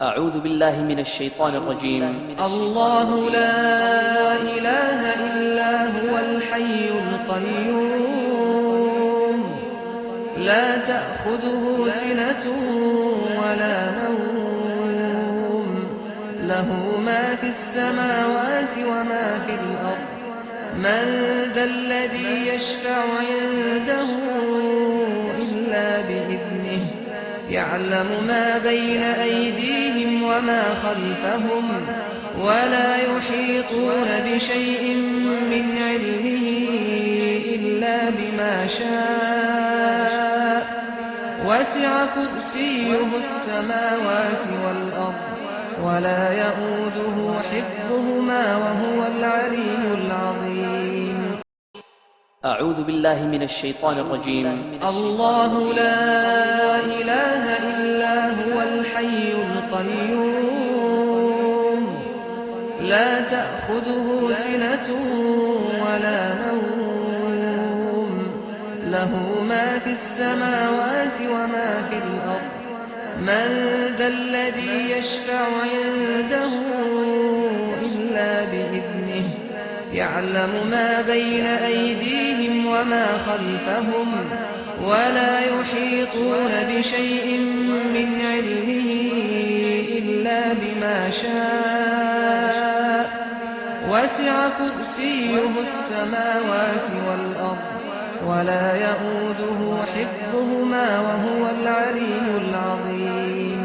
أعوذ بالله من الشيطان الرجيم. الله لا إله إلا هو الحي القيوم لا تأخذه سنة ولا نوم له ما في السماوات وما في الأرض من ذا الذي يشفع عنده إلا بإذنه يعلم ما بين أيديهم وما خلفهم ولا يحيطون بشيء من علمه إلا بما شاء وسع كرسيه السماوات والأرض ولا يئوده حفظهما وهو العلي العظيم. أعوذ بالله من الشيطان الرجيم. الله لا إله إلا هو الحي القيوم لا تأخذه سنة ولا نوم له ما في السماوات وما في الأرض من ذا الذي يشفع عنده إلا بإذنه يعلم ما بين أيديهم وما خلفهم ولا يحيطون بشيء من علمه إلا بما شاء وسع كرسيه السماوات والأرض ولا يئوده حفظهما وهو العلي العظيم.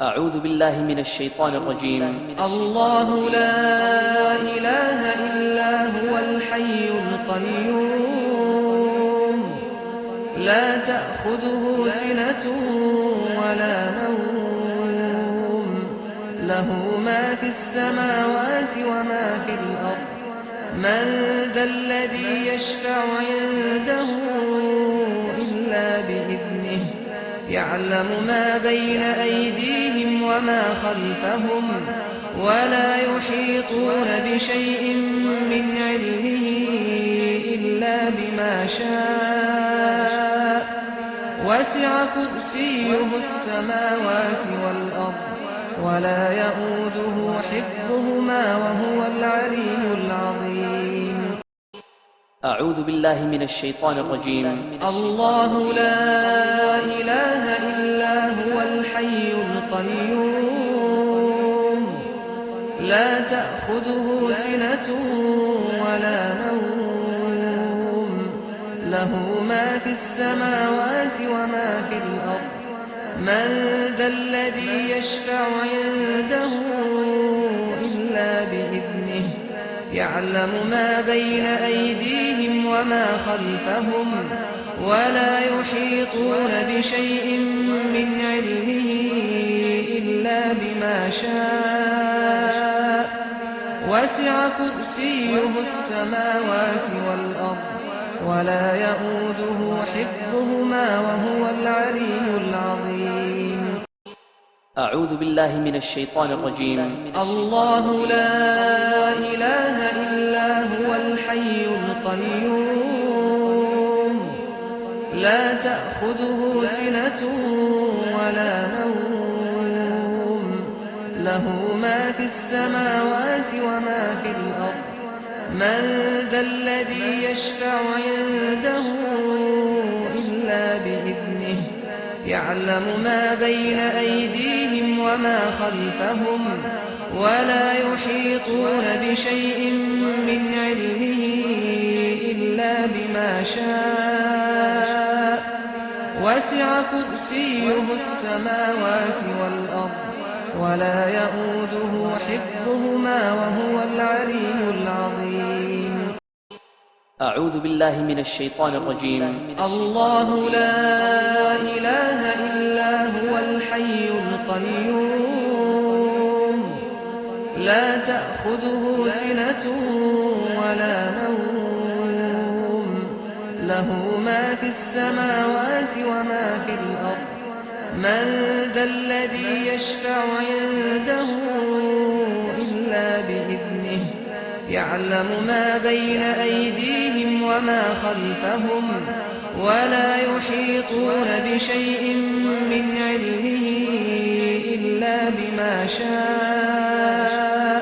أعوذ بالله من الشيطان الرجيم. الله لا إله إلا هو الحي القيوم لا تأخذه سنة ولا نوم له ما في السماوات وما في الأرض من ذا الذي يشفع عنده إلا بإذنه يعلم ما بين أيديهم وما خلفهم ولا يحيطون بشيء من علمه إلا بما شاء وسع كرسيه السماوات والأرض ولا يئوده حفظهما وهو العلي العظيم. أعوذ بالله من الشيطان الرجيم. الله لا إله إلا هو الحي القيوم لا تأخذه سنة ولا نوم له ما في السماوات وما في الأرض من ذا الذي يشفع عنده إلا بإذنه يعلم ما بين أيديهم وما خلفهم ولا يحيطون بشيء من علمه إلا بما شاء وسع كرسيه السماوات والأرض ولا يئوده حفظهما وهو العلي العظيم. أعوذ بالله من الشيطان الرجيم. الله لا إله إلا هو الحي القيوم لا تأخذه سنة ولا نوم له ما في السماوات وما في الأرض من ذا الذي يشفع عنده إلا بإذنه يعلم ما بين أيديهم وما خلفهم ولا يحيطون بشيء من علمه إلا بما شاء وسع كرسيه السماوات والأرض ولا يئوده حفظهما وهو العلي العظيم. أعوذ بالله من الشيطان الرجيم. الله لا إله إلا هو الحي القيوم لا تأخذه سنة ولا نوم له ما في السماوات وما في الأرض من ذا الذي يشفع عنده إلا بإذنه يعلم ما بين أيديهم وما خلفهم ولا يحيطون بشيء من علمه إلا بما شاء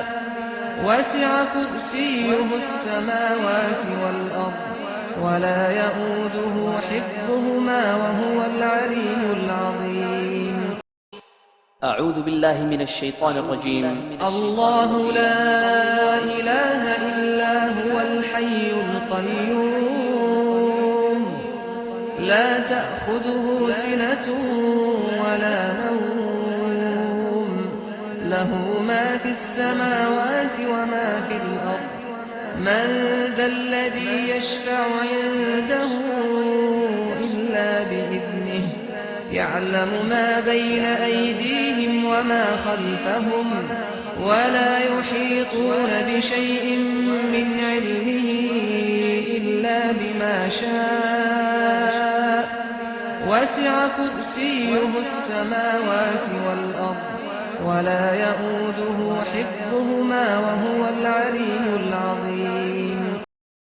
وسع كرسيه السماوات والأرض ولا يئوده حفظهما وهو العلي العظيم أعوذ بالله من الشيطان الرجيم. الله لا إله إلا هو الحي القيوم لا تأخذه سنة ولا نوم له ما في السماوات وما في الأرض من ذا الذي يشفع عنده إلا بإذنه يعلم ما بين أيديهم وما خلفهم ولا يحيطون بشيء من علمه إلا بما شاء وسع كرسيه السماوات والأرض ولا يئوده حفظهما وهو